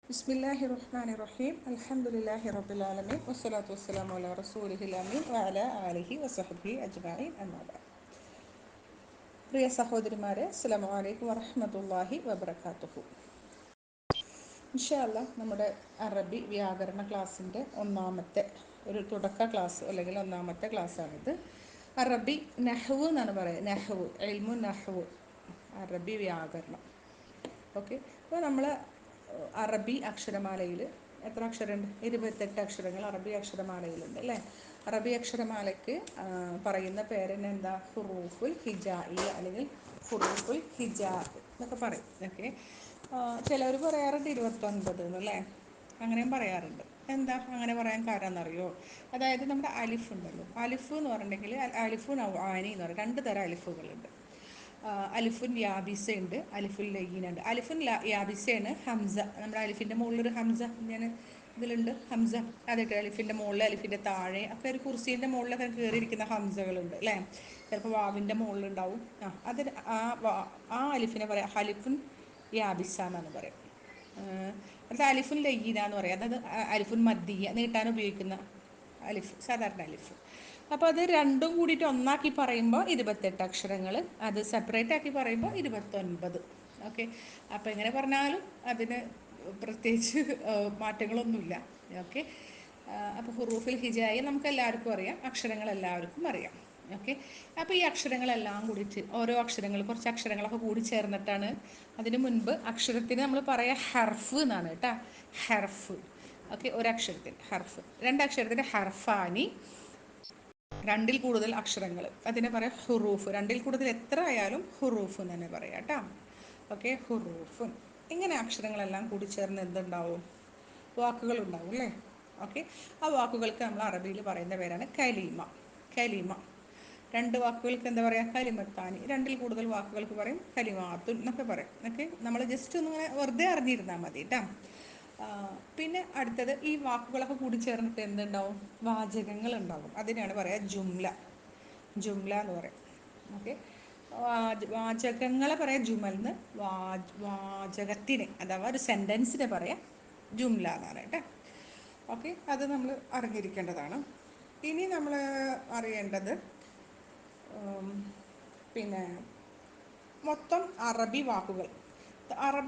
ബിസ്മില്ലാഹി റഹ്മാനി റഹീം അൽഹംദുലില്ലാഹി റബ്ബിൽ ആലമീൻ വസ്സലാത്തു വസ്സലാമു അലാ റസൂലിഹിൽ അമീൻ വഅലാ ആലിഹി വസഹ്ബിഹി അജ്മഈൻ അമ്മാ ബഅദ്. പ്രിയ സഹോദരിമാരെ, അസ്സലാമു അലൈക്കും വറഹ്മത്തുള്ളാഹി വബറകാതുഹു. ഇൻഷാ അല്ലാഹ് നമ്മുടെ അറബി വ്യാകരണ ക്ലാസ്സിൻ്റെ ഒന്നാമത്തെ ഒരു തുടക്ക ക്ലാസ് അല്ലെങ്കിൽ ഒന്നാമത്തെ ക്ലാസ്സാണിത്. അറബി നഹ്വ് എന്നാണ് പറയുക. നഹ്വ്, ഇൽമു നഹ്വ്, അറബി വ്യാകരണം. ഓക്കെ, അപ്പോൾ നമ്മൾ അറബി അക്ഷരമാലയിൽ എത്ര അക്ഷരമുണ്ട്? 28 അക്ഷരങ്ങൾ അറബി അക്ഷരമാലയിലുണ്ട് അല്ലേ? അറബി അക്ഷരമാലയ്ക്ക് പറയുന്ന പേരെന്നെ എന്താ? ഹുറൂഫുൽ ഹിജാഇ അല്ലെങ്കിൽ ഹുറൂഫുൽ ഹിജാ എന്നൊക്കെ പറയും. ഓക്കെ, ചിലവർ പറയാറുണ്ട് 29 എന്നല്ലേ, അങ്ങനെയും പറയാറുണ്ട്. എന്താ അങ്ങനെ പറയാൻ കാരണം എന്നറിയോ? അതായത് നമ്മുടെ അലിഫ് ഉണ്ടല്ലോ, അലിഫ് എന്ന് പറഞ്ഞിട്ടുണ്ടെങ്കിൽ അലിഫു നൗആനി എന്ന് പറയും. 2 തരം അലിഫുകളുണ്ട്. അലിഫുൻ യാബിസ ഉണ്ട്, അലിഫുൽ ലയ്യിന ഉണ്ട്. അലിഫുൻ യാബിസയാണ് ഹംസ. നമ്മുടെ അലിഫിൻ്റെ മുകളിലൊരു ഹംസ ഞാൻ ഇതിലുണ്ട്, ഹംസ. അതൊക്കെ അലിഫിൻ്റെ മുകളിൽ, അലിഫിൻ്റെ താഴെ ഒക്കെ ഒരു കുർസീൻ്റെ മുകളിലൊക്കെ കയറിയിരിക്കുന്ന ഹംസകളുണ്ട് അല്ലേ? ചിലപ്പോൾ വാവിൻ്റെ മുകളിലുണ്ടാവും. അത് ആ അലിഫിനെ പറയാം അലിഫുൻ യാബിസ എന്നാണ് പറയാം. അത് അലിഫുൻ ലയ്യിന എന്ന് പറയാം. അതായത് അലിഫുൻ മദ്ദിയ, നീട്ടാൻ ഉപയോഗിക്കുന്ന അലിഫ്, സാധാരണ അലിഫ്. അപ്പോൾ അത് രണ്ടും കൂടിയിട്ട് ഒന്നാക്കി പറയുമ്പോൾ 28 അക്ഷരങ്ങൾ, അത് സെപ്പറേറ്റ് ആക്കി പറയുമ്പോൾ 29. ഓക്കെ, അപ്പോൾ എങ്ങനെ പറഞ്ഞാലും അതിന് പ്രത്യേകിച്ച് മാറ്റങ്ങളൊന്നുമില്ല. ഓക്കെ, അപ്പോൾ ഹുറൂഫിൽ ഹിജായി നമുക്ക് എല്ലാവർക്കും അറിയാം, അക്ഷരങ്ങൾ എല്ലാവർക്കും അറിയാം. ഓക്കെ, അപ്പോൾ ഈ അക്ഷരങ്ങളെല്ലാം കൂടിയിട്ട് ഓരോ അക്ഷരങ്ങൾ, കുറച്ച് അക്ഷരങ്ങളൊക്കെ കൂടി ചേർന്നിട്ടാണ്. അതിന് മുൻപ് അക്ഷരത്തിന് നമ്മൾ പറയാം ഹർഫ് എന്നാണ് കേട്ടോ, ഹർഫ്. ഓക്കെ, ഒരക്ഷരത്തിന് ഹർഫ്, രണ്ടക്ഷരത്തിന് ഹർഫാനി, രണ്ടിൽ കൂടുതൽ അക്ഷരങ്ങൾ അതിനെ പറയാം ഹുറൂഫ്. രണ്ടിൽ കൂടുതൽ എത്ര ആയാലും ഹുറൂഫ് എന്ന് തന്നെ പറയാം കേട്ടോ. ഓക്കെ, ഹുറൂഫുൻ. ഇങ്ങനെ അക്ഷരങ്ങളെല്ലാം കൂടി ചേർന്ന് എന്തുണ്ടാവും? വാക്കുകളുണ്ടാവും അല്ലേ? ഓക്കെ, ആ വാക്കുകൾക്ക് നമ്മൾ അറബിയിൽ പറയുന്ന പേരാണ് കലീമ. കലീമ. 2 വാക്കുകൾക്ക് എന്താ പറയുക? കലിമത്താനി. 2ൽ കൂടുതൽ വാക്കുകൾക്ക് പറയും കലിമാത്തുൻ എന്നൊക്കെ പറയും. ഓക്കെ, നമ്മൾ ജസ്റ്റ് ഒന്ന് ഇങ്ങനെ വെറുതെ അറിഞ്ഞിരുന്നാൽ മതി കേട്ടോ. പിന്നെ അടുത്തത്, ഈ വാക്കുകളൊക്കെ കൂടി ചേർന്നിട്ട് എന്തുണ്ടാവും? വാചകങ്ങൾ ഉണ്ടാവും. അതിനാണ് പറയുക ജുംല. ജുംല എന്ന് പറയും. ഓക്കെ, വാചകങ്ങളെ പറയാം ജുമൽന്ന്, വാചകത്തിന് അഥവാ ഒരു സെൻറ്റൻസിനെ പറയാം ജുംല എന്നാണ് കേട്ടോ. ഓക്കെ, അത് നമ്മൾ അറിഞ്ഞിരിക്കേണ്ടതാണ്. ഇനി നമ്മൾ അറിയേണ്ടത് പിന്നെ മൊത്തം അറബി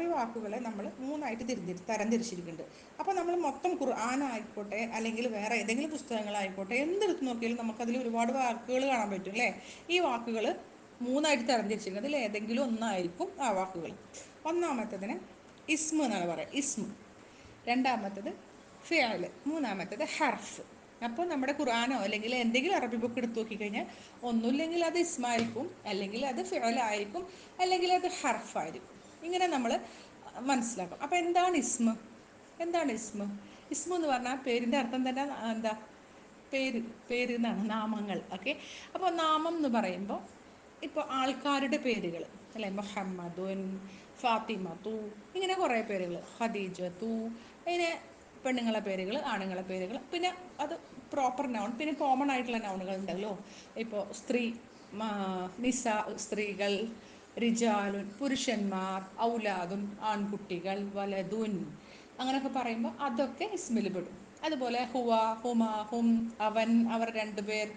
വാക്കുകളെ നമ്മൾ 3ആയിട്ട് തരംതിരിച്ചിരിക്കുന്നുണ്ട്. അപ്പോൾ നമ്മൾ മൊത്തം ഖുർആനായിക്കോട്ടെ അല്ലെങ്കിൽ വേറെ ഏതെങ്കിലും പുസ്തകങ്ങളായിക്കോട്ടെ, എന്തെടുത്ത് നോക്കിയാലും നമുക്കതിൽ ഒരുപാട് വാക്കുകൾ കാണാൻ പറ്റും അല്ലേ? ഈ വാക്കുകൾ 3ആയിട്ട് തരംതിരിച്ചിരിക്കുന്നത്. അതിൽ ഏതെങ്കിലും ഒന്നായിരിക്കും ആ വാക്കുകൾ. ഒന്നാമത്തതിന് ഇസ്മ എന്നാണ് പറയുക, ഇസ്മ. രണ്ടാമത്തത് ഫിഅൽ, മൂന്നാമത്തത് ഹർഫ്. അപ്പോൾ നമ്മുടെ ഖുർആനോ അല്ലെങ്കിൽ എന്തെങ്കിലും അറബി ബുക്ക് എടുത്ത് നോക്കിക്കഴിഞ്ഞാൽ ഒന്നുമില്ലെങ്കിൽ അത് ഇസ്മായിരിക്കും, അല്ലെങ്കിൽ അത് ഫിഅലായിരിക്കും, അല്ലെങ്കിൽ അത് ഹർഫായിരിക്കും. ഇങ്ങനെ നമ്മൾ മനസ്സിലാക്കും. അപ്പോൾ എന്താണ് ഇസ്മ? എന്താണ് ഇസ്മ? ഇസ്മ എന്ന് പറഞ്ഞാൽ പേരിൻ്റെ അർത്ഥം തന്നെ എന്താ? പേര് എന്നാണ്, നാമങ്ങൾ. ഓക്കെ, അപ്പോൾ നാമം എന്ന് പറയുമ്പോൾ ഇപ്പോൾ ആൾക്കാരുടെ പേരുകൾ അല്ലേ? മുഹമ്മദുൻ, ഫാത്തിമത്തു, ഇങ്ങനെ കുറേ പേരുകൾ, ഖദീജത്തു, ഇങ്ങനെ പെണ്ണുങ്ങളെ പേരുകൾ, ആണുങ്ങളെ പേരുകൾ, പിന്നെ അത് പ്രോപ്പർ നൗൺ, പിന്നെ കോമൺ ആയിട്ടുള്ള നൗണുകൾ ഉണ്ടല്ലോ. ഇപ്പോൾ സ്ത്രീ, നിസ സ്ത്രീകൾ, റിജാലുൻ പുരുഷന്മാർ, ഔലാദുൻ ആൺകുട്ടികൾ, വലതുൻ അങ്ങനെയൊക്കെ പറയുമ്പോൾ അതൊക്കെ ഇസ്മിൽ പെടും. അതുപോലെ ഹുവ, ഹുമ, ഹും, അവൻ, അവർ, 2 പേർ.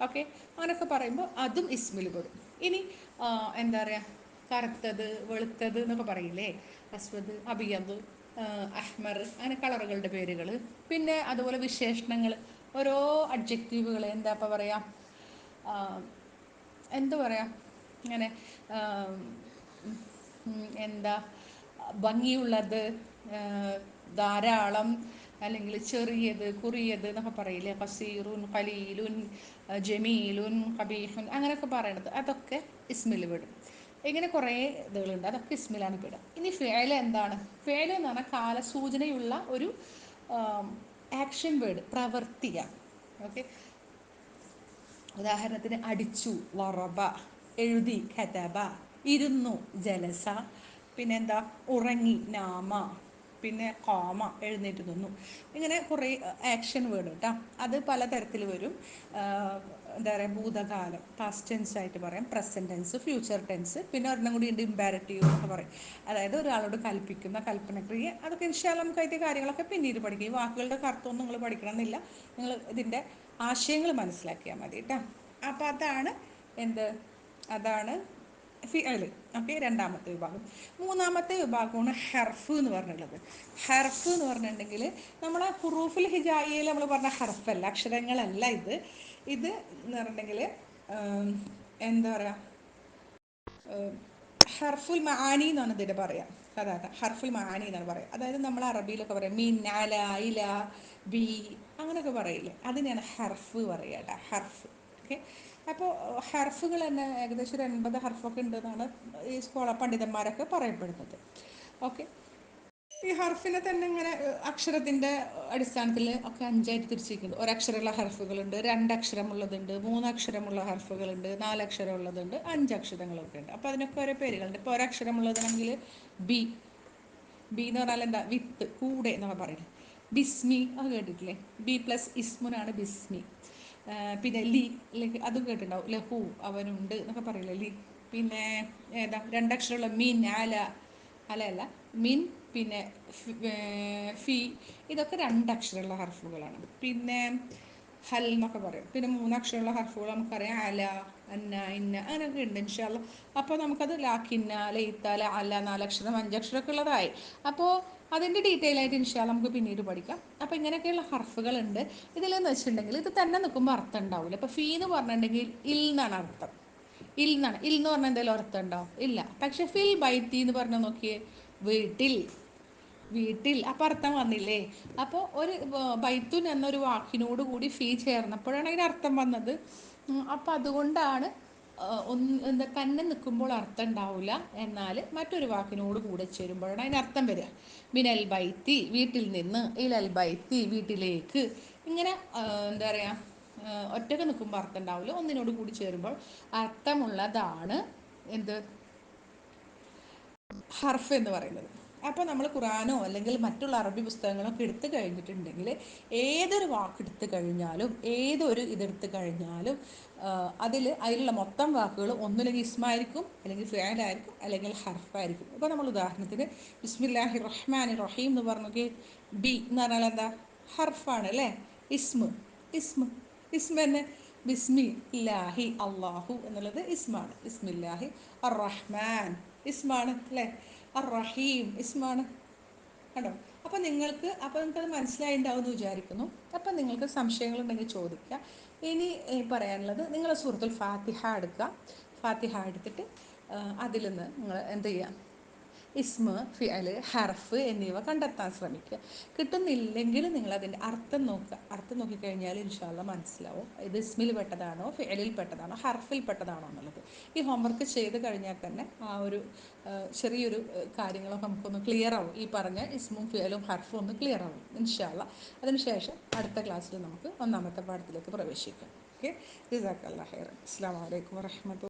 ഓക്കെ, അങ്ങനെയൊക്കെ പറയുമ്പോൾ അതും ഇസ്മിൽ പെടും. ഇനി എന്താ പറയുക, കറുത്തത്, വെളുത്തത് എന്നൊക്കെ പറയില്ലേ? അസ്വദ്, അബിയദ്, അഹ്മർ, അങ്ങനെ കളറുകളുടെ പേരുകൾ. പിന്നെ അതുപോലെ വിശേഷണങ്ങൾ, ഓരോ അഡ്ജക്റ്റീവുകൾ എന്താ ഇപ്പോൾ പറയുക, എന്താ പറയുക, ഇങ്ങനെ എന്താ ഭംഗിയുള്ളത്, ധാരാളം, അല്ലെങ്കിൽ ചെറിയത്, കുറിയത് എന്നൊക്കെ പറയില്ലേ? കസീറുൻ, ഖലീലുൻ, ജമീലുൻ, ഖബീഹുൻ, അങ്ങനെയൊക്കെ പറയണത് അതൊക്കെ ഇസ്മിൽ പെടും. ഇങ്ങനെ കുറേ ഇതുകളുണ്ട്, അതൊക്കെ ഇസ്മിലാണ് പെടുക. ഇനി ഫിഅൽ എന്താണ്? ഫിഅൽ എന്ന് പറഞ്ഞാൽ കാലസൂചനയുള്ള ഒരു ആക്ഷൻ വേർഡ്, പ്രവൃത്തിയാണ്. ഓക്കെ, ഉദാഹരണത്തിന് അടിച്ചു, വറബ, എഴുതി, കതബ, ഇരുന്നു, ജലസ, പിന്നെന്താ, ഉറങ്ങി, നാമ, പിന്നെ കോമ, എഴുന്നേറ്റ് നിന്നു. ഇങ്ങനെ കുറേ ആക്ഷൻ വേർഡ് കേട്ടോ. അത് പലതരത്തിൽ വരും. എന്താ പറയുക, ഭൂതകാലം പാസ്റ്റ് ടെൻസ് ആയിട്ട് പറയാം, പ്രസൻറ്റ് ടെൻസ്, ഫ്യൂച്ചർ ടെൻസ്, പിന്നെ ഒരെണ്ണം കൂടി ഉണ്ട് ഇമ്പാരറ്റീവ് എന്നൊക്കെ പറയും. അതായത് ഒരാളോട് കൽപ്പിക്കുന്ന കൽപ്പനക്രിയ. അതൊക്കെ ഇൻഷാല്ല നമുക്ക് അതിൻ്റെ കാര്യങ്ങളൊക്കെ പിന്നീട് പഠിക്കും. ഈ വാക്കുകളുടെ അർത്ഥമൊന്നും നിങ്ങൾ പഠിക്കണമെന്നില്ല. നിങ്ങൾ ഇതിൻ്റെ ആശയങ്ങൾ മനസ്സിലാക്കിയാൽ മതി കേട്ടോ. അപ്പോൾ അതാണ് എന്ത്, അതാണ് ഫിഅൽ. ഓക്കെ, രണ്ടാമത്തെ വിഭാഗം. മൂന്നാമത്തെ വിഭാഗമാണ് ഹർഫ് എന്ന് പറഞ്ഞിട്ടുള്ളത്. ഹർഫ് എന്ന് പറഞ്ഞിട്ടുണ്ടെങ്കിൽ നമ്മളെ ഹുറൂഫുൽ ഹിജായിയിൽ നമ്മൾ പറഞ്ഞ ഹർഫല്ല, അക്ഷരങ്ങളല്ല ഇത്. ഇത് എന്ന് പറഞ്ഞിട്ടുണ്ടെങ്കിൽ എന്താ പറയുക, ഹർഫുൽ മആനി എന്നാണ് ഇതിൻ്റെ പറയാം. അതാണ് ഹർഫുൽ മആനി എന്നാണ് പറയുക. അതായത് നമ്മൾ അറബിയിലൊക്കെ പറയാം മീൻ, അല, ഇല, ബി, അങ്ങനെയൊക്കെ പറയില്ലേ, അതിനെയാണ് ഹർഫ് പറയുക കേട്ടോ, ഹർഫ്. ഓക്കെ. അപ്പോൾ ഹർഫുകൾ തന്നെ ഏകദേശം ഒരു 80 ഹർഫൊക്കെ ഉണ്ടെന്നാണ് ഈ സ്കോളർ പണ്ഡിതന്മാരൊക്കെ പറയപ്പെടുന്നത്. ഓക്കെ. ഈ ഹർഫിനെ തന്നെ ഇങ്ങനെ അക്ഷരത്തിൻ്റെ അടിസ്ഥാനത്തിൽ ഒക്കെ അഞ്ചായിട്ട് തിരിച്ചിരിക്കുന്നുണ്ട്. ഒരക്ഷരമുള്ള ഹർഫുകളുണ്ട്, രണ്ടക്ഷരമുള്ളതുണ്ട്, മൂന്നക്ഷരമുള്ള ഹർഫുകളുണ്ട്, നാലക്ഷരമുള്ളതുണ്ട്, അഞ്ചക്ഷരങ്ങളൊക്കെ ഉണ്ട്. അപ്പോൾ അതിനൊക്കെ ഓരോ പേരുകളുണ്ട്. ഇപ്പോൾ ഒരക്ഷരമുള്ളതാണെങ്കിൽ ബി. ബി എന്ന് പറഞ്ഞാൽ എന്താ, വിത്ത്, കൂടെ എന്നൊക്കെ പറയുന്നത്. ബിസ്മി, അത് കേട്ടിട്ടില്ലേ? ബി പ്ലസ് ഇസ്മുനാണ് ബിസ്മി. പിന്നെ ലി, അല്ലെങ്കിൽ അതും കേട്ടിട്ടുണ്ടാവും, ലഹു, അവനുണ്ട് എന്നൊക്കെ പറയില്ലേ, ലി. പിന്നെ ഏതാ രണ്ടക്ഷരമുള്ള മീൻ, ആല, അല അല്ല, മിൻ, പിന്നെ ഫി, ഇതൊക്കെ രണ്ടക്ഷരമുള്ള ഹർഫുകളാണ്. പിന്നെ ഹൽ എന്നൊക്കെ പറയും. പിന്നെ മൂന്നക്ഷരമുള്ള ഹർഫുകൾ നമുക്കറിയാം, അല, അന്ന, ഇന്ന, അങ്ങനെയൊക്കെ ഉണ്ട് ഇൻഷാല്ല. അപ്പോൾ നമുക്കത് ലാക്കിന്ന, ലൈത്ത, അല, നാലക്ഷരം, അഞ്ചക്ഷരമൊക്കെ ഉള്ളതായി. അപ്പോൾ അതിൻ്റെ ഡീറ്റെയിൽ ആയിട്ട് ഇൻഷാല്ല നമുക്ക് പിന്നീട് പഠിക്കാം. അപ്പോൾ ഇങ്ങനെയൊക്കെയുള്ള ഹർഫുകളുണ്ട്. ഇതിലെന്ന് വെച്ചിട്ടുണ്ടെങ്കിൽ ഇത് തന്നെ നിൽക്കുമ്പോൾ അർത്ഥം ഉണ്ടാവില്ല. ഇപ്പോൾ ഫീ എന്ന് പറഞ്ഞിട്ടുണ്ടെങ്കിൽ ഇൽ എന്നാണ് അർത്ഥം. ഇൽ എന്നാണ്. ഇൽ എന്ന് പറഞ്ഞാൽ എന്തെങ്കിലും അർത്ഥം ഉണ്ടാവും? ഇല്ല. പക്ഷെ ഫിൽ ബൈത്തി എന്ന് പറഞ്ഞാൽ നോക്കിയേ, വീട്ടിൽ, വീട്ടിൽ. അപ്പം അർത്ഥം വന്നില്ലേ? അപ്പോൾ ഒരു ബൈത്തുൻ എന്നൊരു വാക്കിനോട് കൂടി ഫീ ചേർന്നപ്പോഴാണ് അതിന് അർത്ഥം വന്നത്. അപ്പം അതുകൊണ്ടാണ് എന്താ തന്നെ നിൽക്കുമ്പോൾ അർത്ഥം ഉണ്ടാവില്ല, എന്നാൽ മറ്റൊരു വാക്കിനോട് കൂടെ ചേരുമ്പോഴാണ് അതിന് അർത്ഥം വരിക. മിനൽ ബൈത്തി, വീട്ടിൽ നിന്ന്, ഇലൽ ബൈത്തി, വീട്ടിലേക്ക്. ഇങ്ങനെ എന്താ പറയുക, ഒറ്റക്ക് നിൽക്കുമ്പോൾ അർത്ഥം ഉണ്ടാവില്ല, ഒന്നിനോട് കൂടി ചേരുമ്പോൾ അർത്ഥമുള്ളതാണ് എന്ത്, ഹർഫ് എന്ന് പറയുന്നത്. അപ്പോൾ നമ്മൾ ഖുറാനോ അല്ലെങ്കിൽ മറ്റുള്ള അറബി പുസ്തകങ്ങളൊക്കെ എടുത്തു കഴിഞ്ഞിട്ടുണ്ടെങ്കിൽ ഏതൊരു വാക്കെടുത്ത് കഴിഞ്ഞാലും ഏതൊരു ഇതെടുത്ത് കഴിഞ്ഞാലും അതിലുള്ള മൊത്തം വാക്കുകൾ ഒന്നുമില്ലെങ്കിൽ ഇസ്മായിരിക്കും, അല്ലെങ്കിൽ ഫിഅലായിരിക്കും, അല്ലെങ്കിൽ ഹർഫായിരിക്കും. ഇപ്പോൾ നമ്മൾ ഉദാഹരണത്തിന് ബിസ്മില്ലാഹി റഹ്മാനി റഹീം എന്ന് പറഞ്ഞെങ്കിൽ ബി എന്ന് പറഞ്ഞാൽ എന്താ, ഹർഫാണ് അല്ലേ. ഇസ്മ, ഇസ്മ, ഇസ്മ തന്നെ. ബിസ്മി ലാഹി, അള്ളാഹു എന്നുള്ളത് ഇസ്മാണ്. ബിസ്മില്ലാഹി അർ റഹ്മാൻ ഇസ്മാണ് അല്ലേ. അർ റഹീം ഇസ്മാണ്. കണ്ടോ? അപ്പോൾ നിങ്ങൾക്കത് മനസ്സിലായിട്ടുണ്ടാവും എന്ന് വിചാരിക്കുന്നു. അപ്പം നിങ്ങൾക്ക് സംശയങ്ങളുണ്ടെങ്കിൽ ചോദിക്കുക. ഇനി പറയാനുള്ളത്, നിങ്ങൾ സൂറത്തുൽ ഫാത്തിഹ എടുക്കുക. ഫാത്തിഹ എടുത്തിട്ട് അതിൽ നിന്ന് നിങ്ങൾ എന്ത് ചെയ്യുക, ഇസ്മ, ഫിഅൽ, ഹർഫ് എന്നിവ കണ്ടെത്താൻ ശ്രമിക്കുക. കിട്ടുന്നില്ലെങ്കിൽ നിങ്ങളതിൻ്റെ അർത്ഥം നോക്കുക. അർത്ഥം നോക്കിക്കഴിഞ്ഞാൽ ഇൻഷാ അല്ലാഹ് മനസ്സിലാവും ഇത് ഇസ്മിൽ പെട്ടതാണോ ഫിഅലിൽ പെട്ടതാണോ ഹർഫിൽ പെട്ടതാണോ എന്നുള്ളത്. ഈ ഹോംവർക്ക് ചെയ്ത് കഴിഞ്ഞാൽ തന്നെ ആ ഒരു ചെറിയൊരു കാര്യങ്ങളൊക്കെ നമുക്കൊന്ന് ക്ലിയർ ആവും. ഈ പറഞ്ഞ ഇസ്മും ഫിഅലും ഹർഫും ഒന്ന് ക്ലിയർ ആവും ഇൻഷാ അല്ലാഹ്. അതിനുശേഷം അടുത്ത ക്ലാസ്സിൽ നമുക്ക് ഒന്നാമത്തെ പാഠത്തിലേക്ക് പ്രവേശിക്കാം. ഓക്കെ. ജസാക്കല്ലാഹ് ഖൈറൻ. അസ്സലാമു അലൈക്കും വറഹ്മത്തുള്ളാഹി.